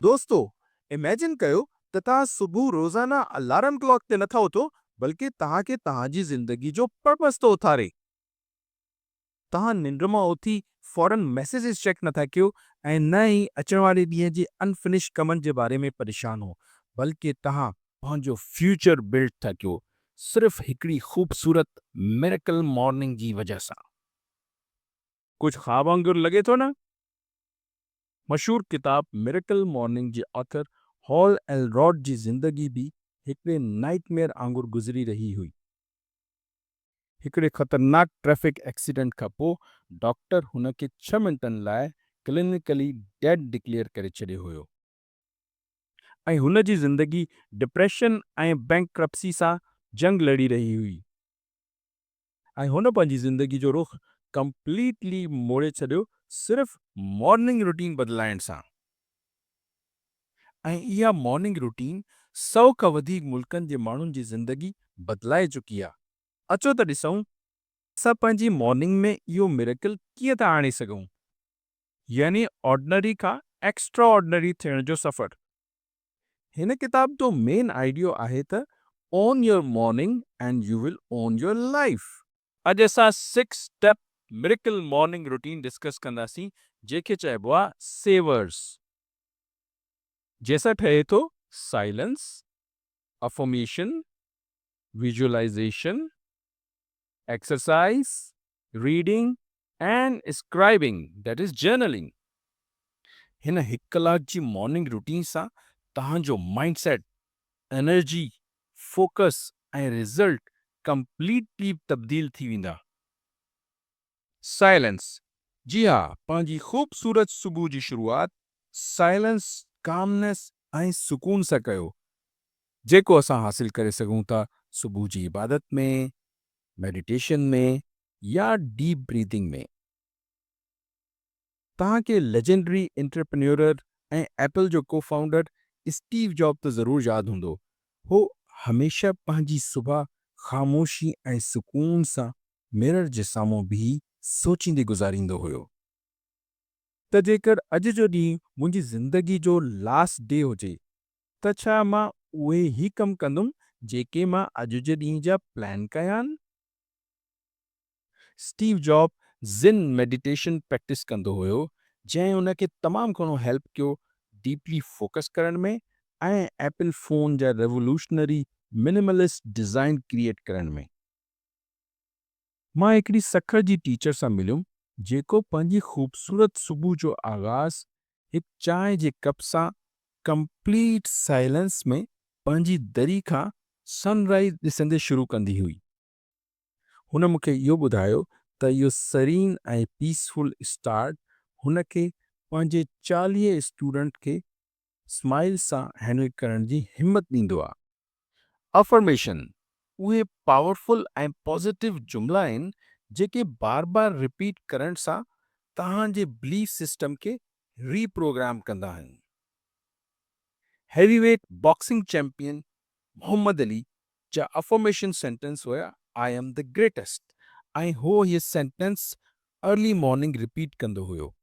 दोस्तो, इमेजिन कयो त तव्हां सुबुह रोज़ाना अलार्म क्लॉक ते नथा उथो, बल्कि तव्हांखे तव्हांजी ज़िंदगी जो पर्पस थो उथारे। तव्हां निंड मां उथी फौरन मैसेजेस चेक नथा कयो ऐं न ई अचण वारे ॾींहं जे अनफिनिश कमनि जे बारे में परेशान हो, बल्कि तव्हां पंहिंजो फ्यूचर बिल्ड था कयो, सिर्फ़ हिकिड़ी ख़ूबसूरत मिरेकल मॉर्निंग जी वजह सां। कुझु ख़्वाब वांगुरु लॻे थो न? मशहूर किताब मिरेकल मॉर्निंग जे ऑथर हॉल एलरॉड जी ज़िंदगी भी हिकिड़े नाइटमेयर आंगुरु गुज़री रही हुई। हिकिड़े ख़तरनाक ट्रैफ़िक एक्सीडेंट खां पोइ डॉक्टर हुन खे 6 मिंटनि लाइ क्लिनिकली डेड डिक्लेयर करे छॾियो हुयो ऐं हुन जी ज़िंदगी डिप्रेशन ऐं बैंक्रप्सी सां जंग लड़ी रही हुई ऐं हुन पंहिंजी ज़िंदगी जो रुख कंप्लीटली मोड़े छॾियो सिर्फ़ मॉर्निंग रूटीन बदिलाइण सां। ऐं इहा मॉर्निंग रूटीन 100 खां वधीक मुल्कनि जे माण्हुनि जी ज़िंदगी बदिलाए चुकी आहे। अचो त ॾिसूं असां पंहिंजी मॉर्निंग में इहो मिरेकल कीअं था आणे सघूं, यानी ऑर्डिनरी खां एक्स्ट्रा ऑर्डिनरी थियण जो सफ़र। हिन किताब जो मेन आइडियो आहे त own your morning and you will own your life. अॼु असां 6 step miracle morning routine discuss कंदासीं, जंहिंखे चइबो आहे सेवर्स। जैसा ठहे थो silence, affirmation, visualisation, exercise, reading and scribing, that is journaling. हिन 1 कलाक जी मॉर्निंग रूटीन सां तव्हांजो माइंडसेट, एनर्जी, फोकस ऐं रिज़ल्ट कंप्लीटली तब्दील थी वेंदा। साइलेंस, जी हाँ, पंहिंजी ख़ूबसूरत सुबुह जी शुरूआत साइलेंस, कामनेस ऐं सुकून सां कयो, जेको असां हासिल करे सघूं था सुबुह जी इबादत में, मेडिटेशन में या डीप ब्रीदिंग में। तव्हांखे लेजेंडरी एंटरप्रेन्योर ऐं एप्पल जो को फाउंडर स्टीव जॉब त ज़रूरु यादि हूंदो। हू हमेशह पंहिंजी सुबह ख़ामोशी ऐं सुकून सां मिरर जे साम्हूं बीही सोचींदे गुज़ारींदो हुयो त जेकर अॼु जो ॾींहुं मुंहिंजी ज़िंदगी जो लास्ट डे हुजे त छा मां उहे ई कम कंदुमि जेके मां अॼु जे ॾींहुं जा प्लान कया आहिनि। स्टीव जॉब ज़िन मेडिटेशन प्रैक्टिस कंदो हुयो, जंहिं हुन खे तमामु घणो हेल्प कयो डीपली फोकस करण में ऐं एप्पल फ़ोन जा रेवोल्यूशनरी मिनिमलिस्ट डिज़ाइन क्रिएट करण में। मां हिकिड़ी सखर जी टीचर सां मिलियुमि, जेको पंहिंजी ख़ूबसूरत सुबुह जो आगाज़ हिकु चांहि जे कप सां कंप्लीट साइलेंस में पंहिंजी दरी खां सनराइज़ ॾिसंदे शुरू कंदी हुई। हुन मूंखे इहो ॿुधायो त इहो सरीन ऐं पीसफुल स्टार्ट हुन खे पंहिंजे 40 स्टूडेंट खे स्माइल सां हैंडल करण जी हिम्मत ॾींदो आहे। अफर्मेशन, उहे पावरफुल ऐं पॉज़िटिव जुमिला आहिनि जेके बार बार रिपीट करण सां तव्हांजे बिलीफ सिस्टम खे रीप्रोग्राम कंदा आहिनि। Heavyweight boxing champion Muhammad Ali जा अफर्मेशन सेंटेंस हुया, आई एम द ग्रेटेस्ट, ऐं हो हीअ सेंटेंस अर्ली मॉर्निंग रिपीट कंदो हुयो,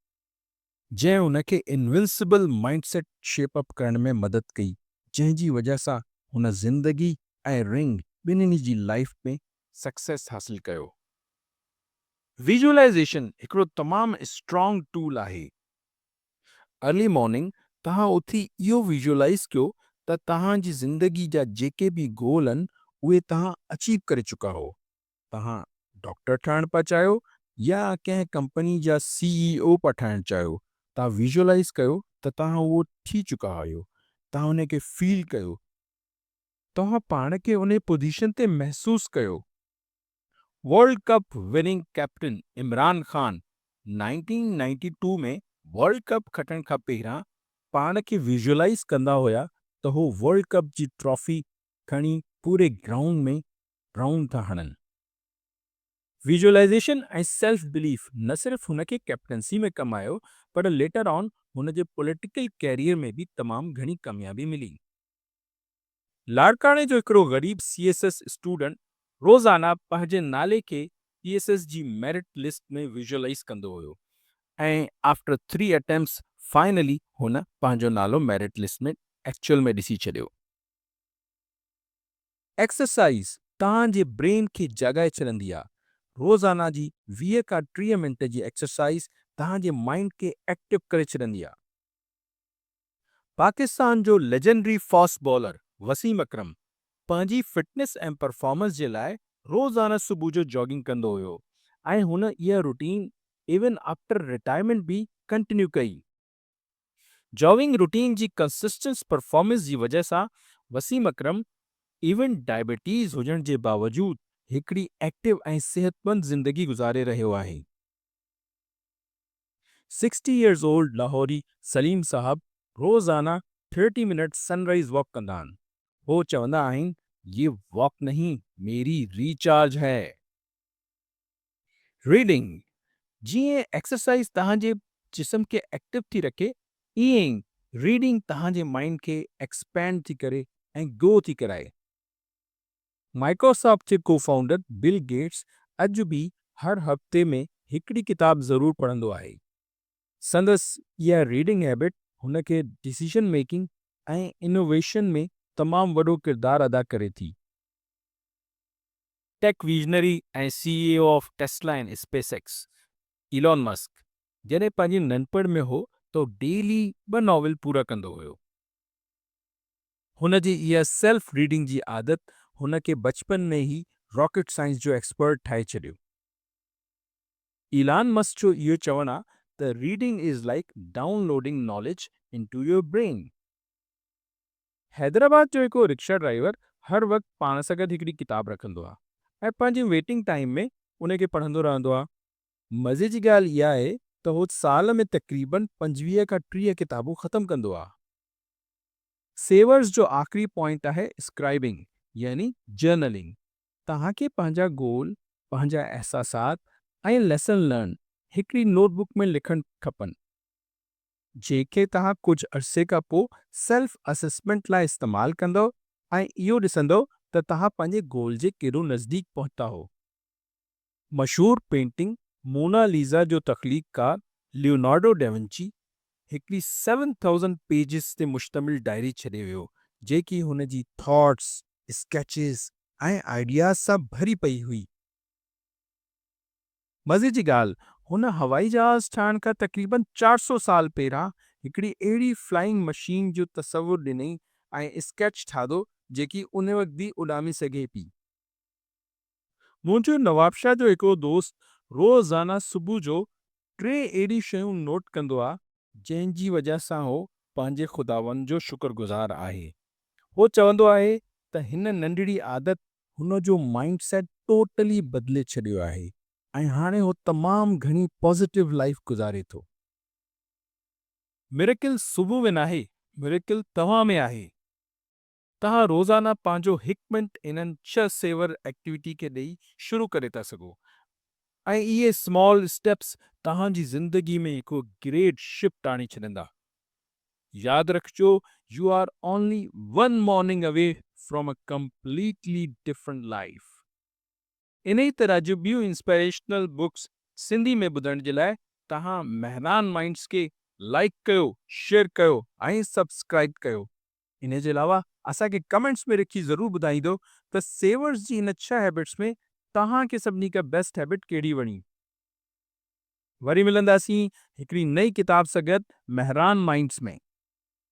जंहिं हुन खे इनविंसिबल माइंडसेट शेप अप करण में मदद कई, जंहिंजी वजह सां हुन ज़िंदगी ऐं रिंग ॿिन्हिनि जी लाइफ में सक्सेस हासिल कयो। विजुअलाइजेशन हिकिड़ो तमामु स्ट्रॉन्ग टूल आहे। अर्ली मॉर्निंग तव्हां उथी इहो विजुअलाइज़ कयो त तव्हांजी ज़िंदगी जा जेके बि गोल आहिनि उहे तव्हां अचीव करे चुका हो। तव्हां डॉक्टर ठहणु पिया चाहियो या कंहिं कंपनी जा CEO पिया ठहणु चाहियो, तव्हां विजुअलाइज़ कयो त तव्हां उहो थी चुका आहियो। तव्हां उन खे फील कयो, तव्हां पाण खे उन पोज़ीशन ते महसूस कयो। वर्ल्ड कप विनिंग कैप्टन इमरान ख़ान 1992 में वर्ल्ड कप खटण खां पहिरां पाण खे विजुअलाइज़ कंदा हुया त हू वर्ल्ड कप जी ट्रॉफी खणी पूरे ग्राउंड में राउंड था हणनि। विजुअलाइजेशन ऐं सेल्फ बिलीफ न सिर्फ़ हुन खे कैप्टनसी में कमु आयो, पर लेटर ऑन हुन जे पॉलिटिकल कैरियर में बि तमामु घणी कामयाबी मिली। लाड़काणे जो हिकिड़ो ग़रीब CSS स्टूडेंट रोज़ाना पंहिंजे नाले खे CSS जी मेरिट लिस्ट में विजुअलाइज़ कंदो हुयो ऐं आफ्टर 3 अटेम्प्ट्स फाइनली हुन पंहिंजो नालो मेरिट लिस्ट में एक्चुअल में ॾिसी छॾियो। एक्सरसाइज़ तव्हांजे ब्रेन खे जगाए छॾंदी आहे। रोज़ाना जी 20 खां 30 मिंट जी एक्सरसाइज़ तव्हांजे माइंड खे एक्टिव करे छॾंदी आहे। पाकिस्तान जो लेजेंडरी फास्ट बॉलर वसीम अकरम पंहिंजी फिटनेस ऐं परफॉर्मेंस जे लाइ रोज़ाना सुबुह जो जॉगिंग कंदो हुयो ऐं हुन इहा रूटीन इवन आफ्टर रिटायरमेंट बि कंटिन्यू कई। जॉगिंग रूटीन जी कंसिस्टेंस परफॉर्मेंस जी वजह सां वसीम अकरम इवन डायबिटीज़ हुजण जे बावजूदु हिकिड़ी एक्टिव ऐं सिहतमंद ज़िंदगी गुज़ारे रहियो आहे। 60 इयर्स ओल्ड लाहौरी सलीम साहब रोज़ाना 30 मिनट सनराइज वॉक कंदा आहिनि। वो चवंदा आहिनि, ये वॉक नहीं मेरी रिचार्ज है। रीडिंग जीअं एक्सरसाइज तव्हांजे जिस्म खे एक्टिव थी रखे, ईअं ई रीडिंग तव्हांजे माइंड खे एक्सपैंड थी करे ऐं ग्रो थी कराए। माइक्रोसॉफ्ट जे को-फाउंडर बिल गेट्स अॼु बि हर हफ़्ते में हिकिड़ी किताब ज़रूरु पढ़ंदो आहे। संदसि इहा रीडिंग हैबिट हुन खे डिसीजन मेकिंग ऐं इनोवेशन में तमामु वॾो किरदारु अदा करे थी। टेक विजनरी ऐं CEO of Tesla and SpaceX Elon Musk जॾहिं पंहिंजी नंढपण में हो तो डेली 2 नॉवल पूरा कंदो हुयो। हुन जी इहा सेल्फ रीडिंग जी आदत हुन खे बचपन में ई रॉकेट साइंस जो एक्सपर्ट ठाहे छॾियो। इलॉन मस्क जो इहो चवणु आहे त reading is like downloading knowledge into your brain. Hyderabad जो हिकु रिक्शा ड्राइवर हर वक़्तु पाण सां गॾु हिकिड़ी किताब रखंदो आहे ऐं पंहिंजी वेटिंग टाइम में उन खे पढ़ंदो रहंदो आहे। मज़े जी ॻाल्हि इहा आहे त हू साल में तक़रीबन 25 खां 30 किताबूं ख़तमु कंदो आहे। सेवर्स जो आख़िरी पॉइंट आहे स्क्राइबिंग यानी जर्नलिंग। तव्हांखे पंहिंजा गोल, पंहिंजा एहसासात ऐं लेसन लर्न हिकिड़ी नोटबुक में लिखणु खपनि, जंहिंखे तव्हां कुझु अरसे खां पोइ सेल्फ असेसमेंट लाइ इस्तेमालु कंदो ऐं इहो ॾिसंदो त तव्हां पंहिंजे गोल जे केॾो नज़दीक पहुता हो। मशहूर पेंटिंग मोनालिसा जो तख़लीक़कार लियोनार्डो डा विंची हिकिड़ी 7000 पेजिस ते मुश्तमिल डायरी छॾे वियो, जेकी हुन जी थॉट्स, स्केचिस ऐं आइडियाज़ सां भरी पई हुई। मज़े जी ॻाल्हि, हुन हवाई जहाज़ ठाहिण खां तक़रीबन 400 साल पहिरां हिकिड़ी अहिड़ी फ्लाइंग मशीन जो तसवुरु ॾिनई ऐं स्केच ठातो जेकी उन वक़्त बि उॾामी सघे पई। मुंहिंजो नवाबशाह जो हिकिड़ो दोस्त रोज़ाना सुबुह जो 3 अहिड़ी शयूं नोट कंदो आहे जंहिंजी वजह सां हो पंहिंजे खुदावंद जो शुक्रगुज़ार आहे। हो चवंदो आहे त हिन नंढड़ी आदत हुन जो माइंड सेट टोटली बदिले छॾियो आहे ऐं हाणे हो तमामु घणी पॉज़िटिव लाइफ गुज़ारे थो। मिरेकल सुबुह में नाहे, मिरेकल तव्हां में आहे। तव्हां रोज़ाना पंहिंजो 1 मिंट इन्हनि 6 सेवर एक्टिविटी खे ॾेई शुरू करे था सघो ऐं इहे स्मॉल स्टेप्स तव्हांजी ज़िंदगी में हिकु ग्रेट शिफ्ट आणे छॾींदा। यादि रखिजो, you are only 1 morning away from a completely different life. इन ई तरह जूं ॿियूं इंस्पिरेशनल बुक्स सिंधी में ॿुधण जे लाइ तव्हां मेहरान माइंड्स खे लाइक कयो, शेयर कयो ऐं सब्सक्राइब कयो। इन जे अलावा असांखे कमेंट्स में लिखी ज़रूरु ॿुधाईंदो त सेवर्स जी इन 6 हैबिट्स में तव्हांखे सभिनी खां बेस्ट हैबिट कहिड़ी वणी। वरी मिलंदासीं हिकिड़ी नई किताब सां गॾु मेहरान माइंड्स में।